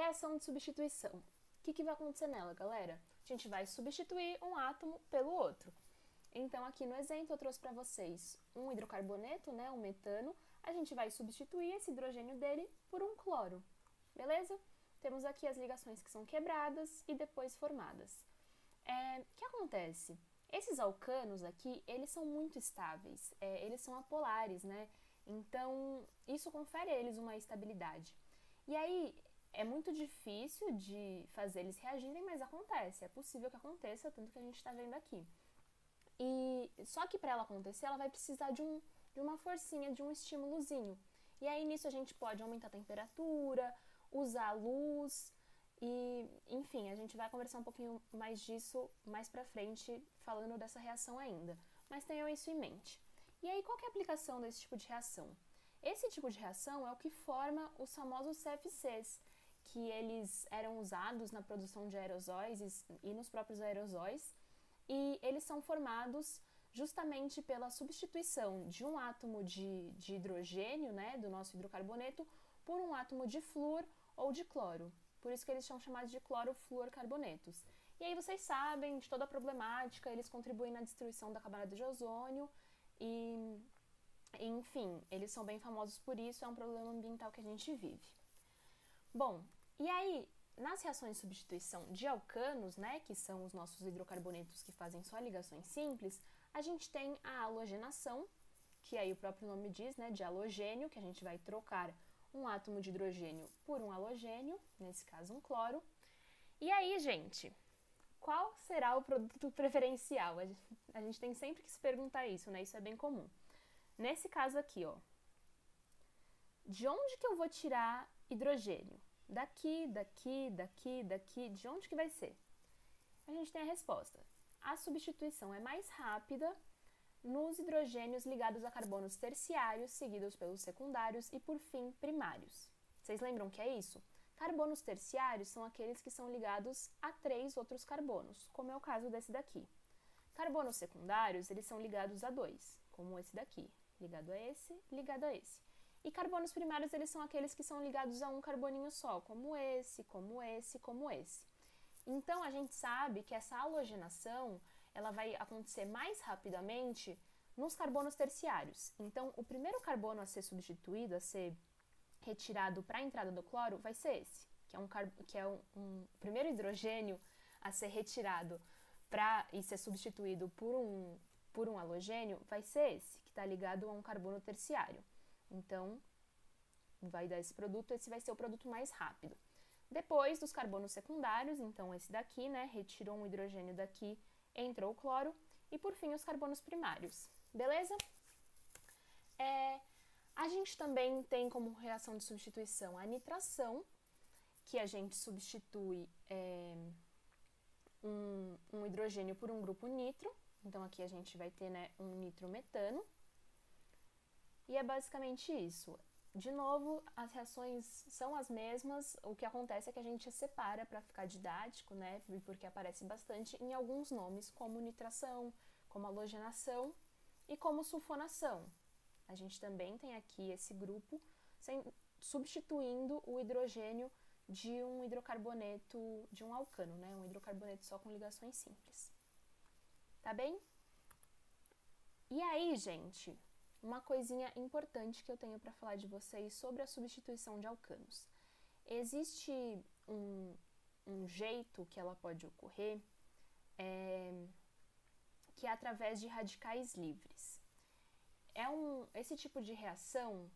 Reação de substituição. O que vai acontecer nela, galera? A gente vai substituir um átomo pelo outro. Então, aqui no exemplo, eu trouxe para vocês um hidrocarboneto, né, um metano. A gente vai substituir esse hidrogênio dele por um cloro, beleza? Temos aqui as ligações que são quebradas e depois formadas. O que acontece? Esses alcanos aqui, eles são muito estáveis, eles são apolares, né? Então, isso confere a eles uma estabilidade. E aí, é muito difícil de fazer eles reagirem, mas acontece, é possível que aconteça, tanto que a gente está vendo aqui. E só que para ela acontecer, ela vai precisar de uma forcinha, de um estímulozinho. E aí nisso a gente pode aumentar a temperatura, usar a luz e, enfim, a gente vai conversar um pouquinho mais disso mais pra frente, falando dessa reação ainda. Mas tenham isso em mente. E aí, qual que é a aplicação desse tipo de reação? Esse tipo de reação é o que forma os famosos CFCs, que eles eram usados na produção de aerosóis e nos próprios aerosóis, e eles são formados justamente pela substituição de um átomo de hidrogênio, né, do nosso hidrocarboneto, por um átomo de flúor ou de cloro. Por isso que eles são chamados de clorofluorcarbonetos. E aí vocês sabem de toda a problemática, eles contribuem na destruição da camada de ozônio e, enfim, eles são bem famosos por isso, é um problema ambiental que a gente vive. Bom, e aí, nas reações de substituição de alcanos, né, que são os nossos hidrocarbonetos que fazem só ligações simples, a gente tem a halogenação, que aí o próprio nome diz, né, de halogênio, que a gente vai trocar um átomo de hidrogênio por um halogênio, nesse caso um cloro. E aí, gente, qual será o produto preferencial? A gente tem sempre que se perguntar isso, né, isso é bem comum. Nesse caso aqui, ó, de onde que eu vou tirar hidrogênio? Daqui, daqui, daqui, daqui, de onde que vai ser? A gente tem a resposta. A substituição é mais rápida nos hidrogênios ligados a carbonos terciários, seguidos pelos secundários e, por fim, primários. Vocês lembram o que é isso? Carbonos terciários são aqueles que são ligados a 3 outros carbonos, como é o caso desse daqui. Carbonos secundários, eles são ligados a 2, como esse daqui, ligado a esse, ligado a esse. E carbonos primários, eles são aqueles que são ligados a um carboninho só, como esse, como esse, como esse. Então, a gente sabe que essa halogenação, ela vai acontecer mais rapidamente nos carbonos terciários. Então, o primeiro carbono a ser substituído, a ser retirado para a entrada do cloro, vai ser esse, que é um primeiro hidrogênio a ser retirado e ser substituído por um halogênio, vai ser esse, que está ligado a um carbono terciário. Então, vai dar esse produto, esse vai ser o produto mais rápido. Depois dos carbonos secundários, então esse daqui, né, retirou um hidrogênio daqui, entrou o cloro, e por fim os carbonos primários, beleza? A gente também tem como reação de substituição a nitração, que a gente substitui um hidrogênio por um grupo nitro, então aqui a gente vai ter, né, um nitrometano, e é basicamente isso. De novo, as reações são as mesmas, o que acontece é que a gente separa para ficar didático, né, porque aparece bastante em alguns nomes, como nitração, como halogenação e como sulfonação. A gente também tem aqui esse grupo substituindo o hidrogênio de um hidrocarboneto, de um alcano, né, um hidrocarboneto só com ligações simples. Tá bem? E aí, gente, uma coisinha importante que eu tenho para falar de vocês sobre a substituição de alcanos. Existe um jeito que ela pode ocorrer, que é através de radicais livres. Esse tipo de reação,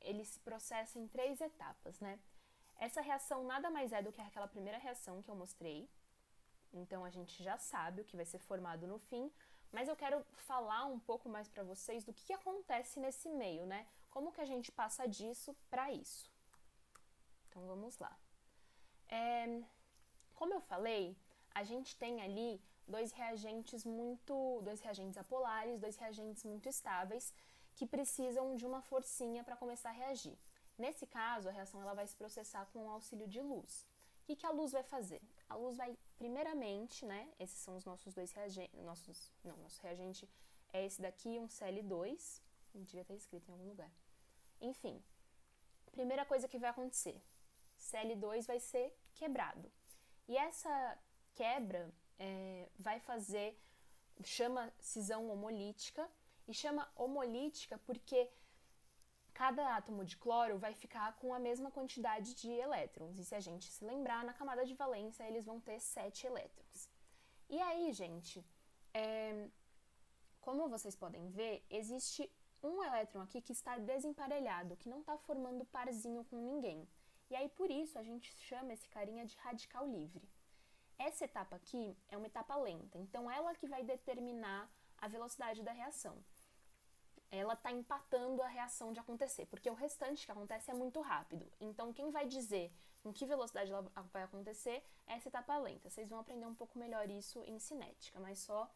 ele se processa em 3 etapas, né? Essa reação nada mais é do que aquela primeira reação que eu mostrei, então a gente já sabe o que vai ser formado no fim, mas eu quero falar um pouco mais para vocês do que acontece nesse meio, né? Como que a gente passa disso para isso. Então vamos lá. Como eu falei, a gente tem ali dois reagentes apolares, dois reagentes muito estáveis que precisam de uma forcinha para começar a reagir. Nesse caso, a reação ela vai se processar com o auxílio de luz. O que a luz vai fazer? A luz vai, primeiramente, né, esses são os nossos dois reagentes, nosso reagente é esse daqui, um Cl2, devia ter escrito em algum lugar. Enfim, primeira coisa que vai acontecer, Cl2 vai ser quebrado. E essa quebra vai fazer, chama cisão homolítica, e chama homolítica porque cada átomo de cloro vai ficar com a mesma quantidade de elétrons. E se a gente se lembrar, na camada de valência eles vão ter 7 elétrons. E aí, gente, como vocês podem ver, existe um elétron aqui que está desemparelhado, que não está formando parzinho com ninguém. E aí, por isso, a gente chama esse carinha de radical livre. Essa etapa aqui é uma etapa lenta, então ela que vai determinar a velocidade da reação. Ela está empatando a reação de acontecer, porque o restante que acontece é muito rápido. Então, quem vai dizer com que velocidade ela vai acontecer é essa etapa lenta. Vocês vão aprender um pouco melhor isso em cinética, mas só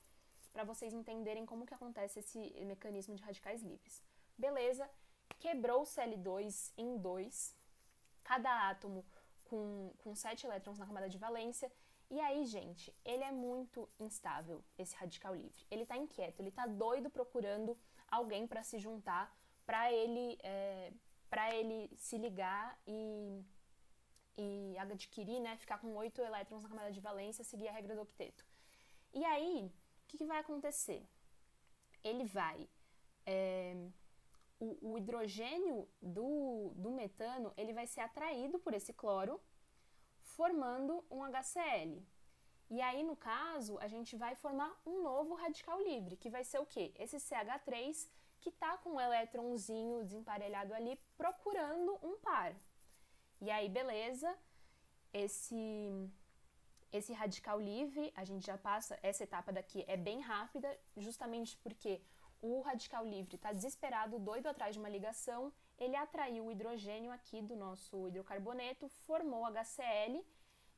para vocês entenderem como que acontece esse mecanismo de radicais livres. Beleza, quebrou o Cl2 em 2, cada átomo com 7 elétrons na camada de valência. E aí, gente, ele é muito instável, esse radical livre. Ele tá inquieto, ele tá doido procurando alguém para se juntar, para ele se ligar e adquirir, né, ficar com 8 elétrons na camada de valência, seguir a regra do octeto. E aí, o que vai acontecer? Ele vai... o hidrogênio do metano, ele vai ser atraído por esse cloro, formando um HCl. E aí, no caso, a gente vai formar um novo radical livre, que vai ser o quê? Esse CH3, que está com um elétronzinho desemparelhado ali, procurando um par. E aí, beleza, esse radical livre, a gente já passa, essa etapa daqui é bem rápida, justamente porque o radical livre está desesperado, doido atrás de uma ligação, ele atraiu o hidrogênio aqui do nosso hidrocarboneto, formou HCl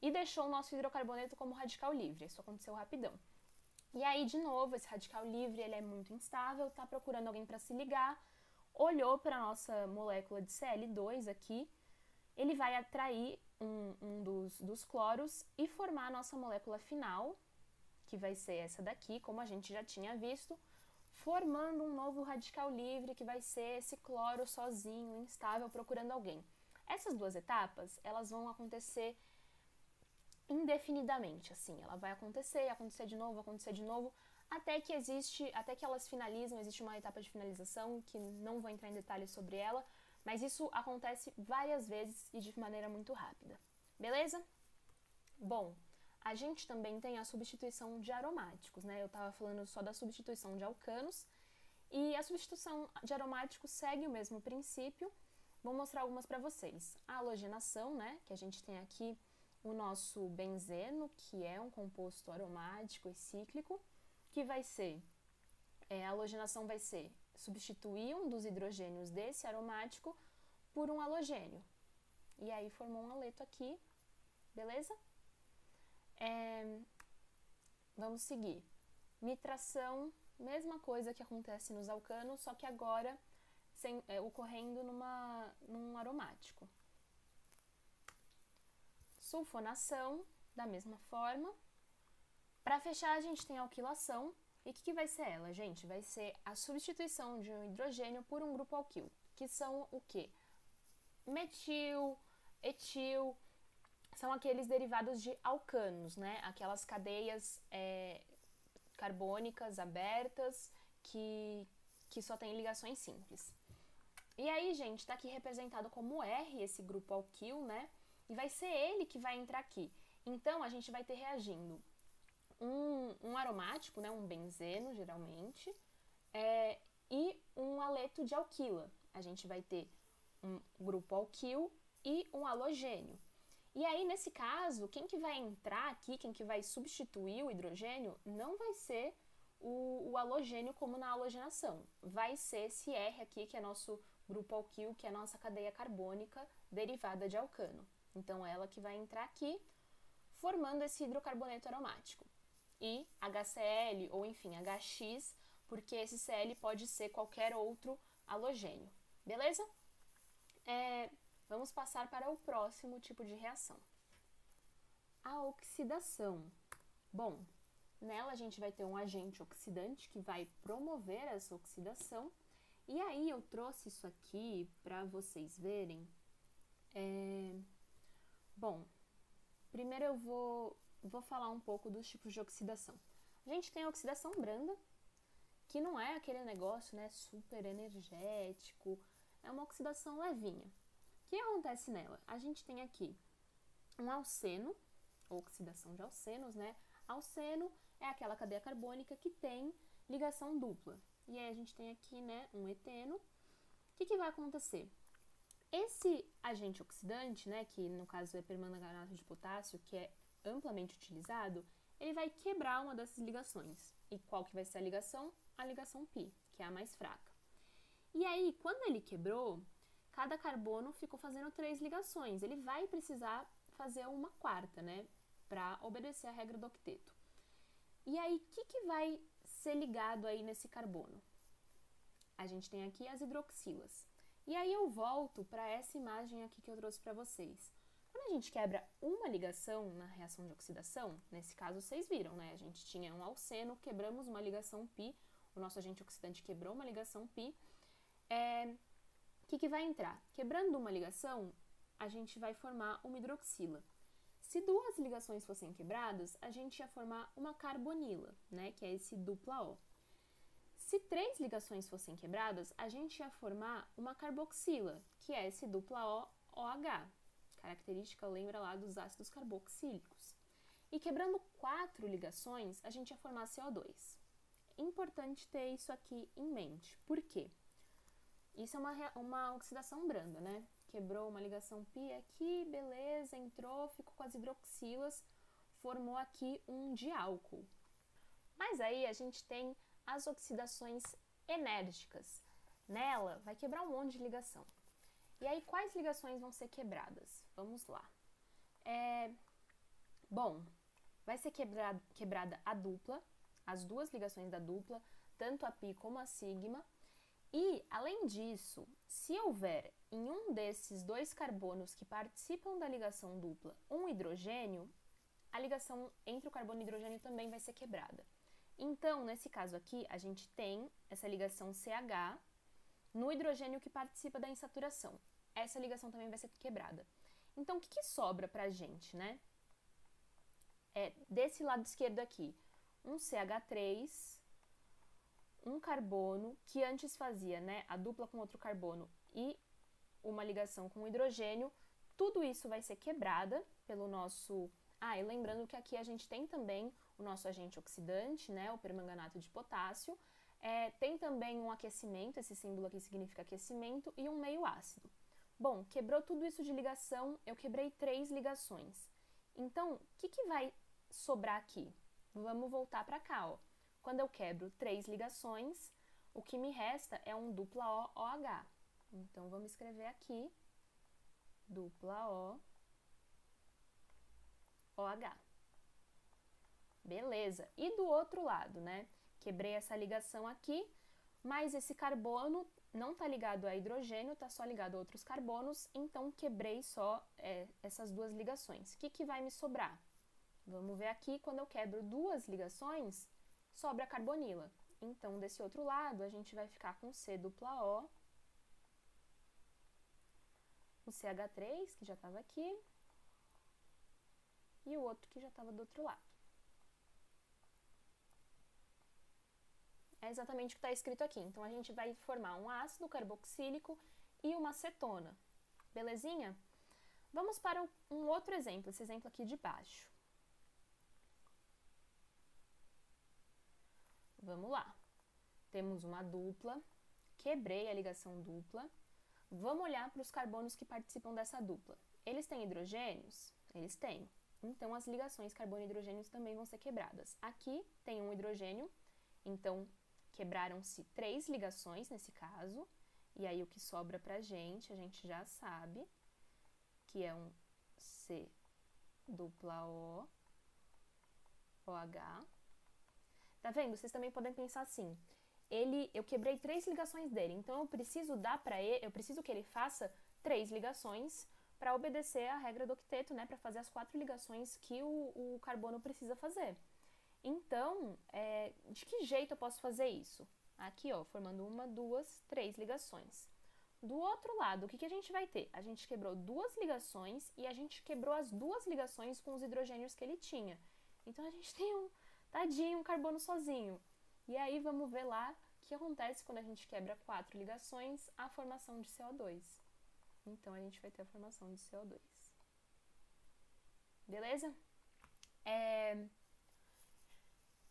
e deixou o nosso hidrocarboneto como radical livre. Isso aconteceu rapidão. E aí, de novo, esse radical livre ele é muito instável, está procurando alguém para se ligar, olhou para a nossa molécula de Cl2 aqui, ele vai atrair um dos cloros e formar a nossa molécula final, que vai ser essa daqui, como a gente já tinha visto, formando um novo radical livre, que vai ser esse cloro sozinho, instável, procurando alguém. Essas duas etapas, elas vão acontecer indefinidamente, assim, ela vai acontecer de novo, até que elas finalizam, existe uma etapa de finalização, que não vou entrar em detalhes sobre ela, mas isso acontece várias vezes e de maneira muito rápida, beleza? Bom, a gente também tem a substituição de aromáticos, né? Eu estava falando só da substituição de alcanos, e a substituição de aromáticos segue o mesmo princípio. Vou mostrar algumas para vocês. A halogenação, né? Que a gente tem aqui o nosso benzeno, que é um composto aromático e cíclico, que vai ser, a halogenação vai ser substituir um dos hidrogênios desse aromático por um halogênio. E aí formou um haleto aqui, beleza? Vamos seguir. Nitração, mesma coisa que acontece nos alcanos, só que agora ocorrendo num aromático. Sulfonação, da mesma forma. Para fechar, a gente tem a alquilação. E o que vai ser ela, gente? Vai ser a substituição de um hidrogênio por um grupo alquil, que são o quê? Metil, etil, são aqueles derivados de alcanos, né? Aquelas cadeias carbônicas abertas que só tem ligações simples. E aí, gente, tá aqui representado como R, esse grupo alquil, né? E vai ser ele que vai entrar aqui. Então, a gente vai ter reagindo um aromático, né, um benzeno, geralmente, e um haleto de alquila. A gente vai ter um grupo alquil e um halogênio. E aí, nesse caso, quem que vai entrar aqui, quem que vai substituir o hidrogênio, não vai ser o halogênio como na halogenação. Vai ser esse R aqui, que é nosso grupo alquil, que é a nossa cadeia carbônica derivada de alcano. Então, ela que vai entrar aqui, formando esse hidrocarboneto aromático. E HCl, ou enfim, HX, porque esse Cl pode ser qualquer outro halogênio. Beleza? Vamos passar para o próximo tipo de reação. A oxidação. Bom, nela a gente vai ter um agente oxidante que vai promover essa oxidação. E aí eu trouxe isso aqui para vocês verem Bom, primeiro eu vou falar um pouco dos tipos de oxidação. A gente tem a oxidação branda, que não é aquele negócio, né, super energético, é uma oxidação levinha. O que acontece nela? A gente tem aqui um alceno, ou oxidação de alcenos, né? Alceno é aquela cadeia carbônica que tem ligação dupla. E aí a gente tem aqui, né, um eteno. O que vai acontecer? Esse agente oxidante, né, que no caso é permanganato de potássio, que é amplamente utilizado, ele vai quebrar uma dessas ligações. E qual que vai ser a ligação? A ligação π, que é a mais fraca. E aí, quando ele quebrou, cada carbono ficou fazendo 3 ligações. Ele vai precisar fazer uma quarta, né, para obedecer a regra do octeto. E aí, o que vai ser ligado aí nesse carbono? A gente tem aqui as hidroxilas. E aí eu volto para essa imagem aqui que eu trouxe para vocês. Quando a gente quebra uma ligação na reação de oxidação, nesse caso vocês viram, né? A gente tinha um alceno, quebramos uma ligação π, o nosso agente oxidante quebrou uma ligação π. O que vai entrar? Quebrando uma ligação, a gente vai formar uma hidroxila. Se 2 ligações fossem quebradas, a gente ia formar uma carbonila, né? Que é esse dupla O. Se 3 ligações fossem quebradas, a gente ia formar uma carboxila, que é esse dupla O, OH. Característica, lembra lá dos ácidos carboxílicos. E quebrando 4 ligações, a gente ia formar CO2. Importante ter isso aqui em mente. Por quê? Isso é uma oxidação branda, né? Quebrou uma ligação π aqui, beleza, entrou, ficou com as hidroxilas, formou aqui um diálcool. Mas aí a gente tem as oxidações enérgicas. Nela, vai quebrar um monte de ligação. E aí, quais ligações vão ser quebradas? Vamos lá. Bom, vai ser quebrada a dupla, as 2 ligações da dupla, tanto a π como a sigma. E, além disso, se houver em um desses 2 carbonos que participam da ligação dupla um hidrogênio, a ligação entre o carbono e o hidrogênio também vai ser quebrada. Então, nesse caso aqui, a gente tem essa ligação CH no hidrogênio que participa da insaturação. Essa ligação também vai ser quebrada. Então, o que sobra pra gente, né? Desse lado esquerdo aqui, um CH3, um carbono, que antes fazia, né, a dupla com outro carbono e uma ligação com hidrogênio, tudo isso vai ser quebrada pelo nosso... e lembrando que aqui a gente tem também o nosso agente oxidante, né, o permanganato de potássio, tem também um aquecimento, esse símbolo aqui significa aquecimento, e um meio ácido. Bom, quebrou tudo isso de ligação, eu quebrei 3 ligações. Então, o que vai sobrar aqui? Vamos voltar para cá, ó. Quando eu quebro 3 ligações, o que me resta é um dupla O, OH. Então, vamos escrever aqui, dupla O, OH. Beleza. E do outro lado, né? Quebrei essa ligação aqui, mas esse carbono não está ligado a hidrogênio, está só ligado a outros carbonos, então quebrei só essas 2 ligações. O que vai me sobrar? Vamos ver aqui, quando eu quebro 2 ligações, sobra a carbonila. Então, desse outro lado, a gente vai ficar com C dupla O, o CH3, que já estava aqui, e o outro que já estava do outro lado. É exatamente o que está escrito aqui. Então, a gente vai formar um ácido carboxílico e uma cetona. Belezinha? Vamos para um outro exemplo, esse exemplo aqui de baixo. Vamos lá. Temos uma dupla, quebrei a ligação dupla. Vamos olhar para os carbonos que participam dessa dupla. Eles têm hidrogênios? Eles têm. Então, as ligações carbono e hidrogênios também vão ser quebradas. Aqui tem um hidrogênio, então quebraram-se 3 ligações nesse caso. E aí, o que sobra pra gente, a gente já sabe, que é um C dupla O, OH. Tá vendo? Vocês também podem pensar assim, eu quebrei 3 ligações dele, então eu preciso que ele faça 3 ligações para obedecer a regra do octeto, né, para fazer as 4 ligações que o carbono precisa fazer. Então, de que jeito eu posso fazer isso? Aqui, ó, formando 1, 2, 3 ligações. Do outro lado, o que a gente vai ter? A gente quebrou duas ligações e a gente quebrou as duas ligações com os hidrogênios que ele tinha. Então, a gente tem um carbono sozinho. E aí, vamos ver lá o que acontece quando a gente quebra 4 ligações, a formação de CO2. Então, a gente vai ter a formação de CO2. Beleza?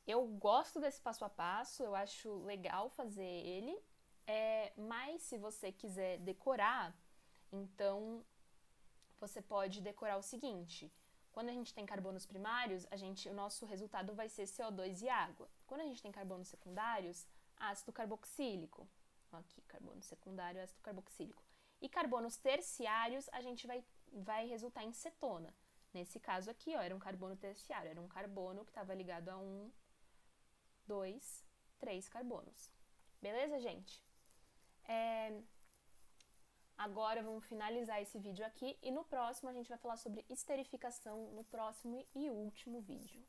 Eu gosto desse passo a passo, eu acho legal fazer ele. Mas se você quiser decorar, então você pode decorar o seguinte: quando a gente tem carbonos primários, o nosso resultado vai ser CO2 e água. Quando a gente tem carbonos secundários, ácido carboxílico. Aqui, carbono secundário, ácido carboxílico. E carbonos terciários, a gente vai resultar em cetona. Nesse caso aqui, ó, era um carbono terciário, era um carbono que estava ligado a 1, 2, 3 carbonos. Beleza, gente? Agora vamos finalizar esse vídeo aqui e no próximo a gente vai falar sobre esterificação no próximo e último vídeo.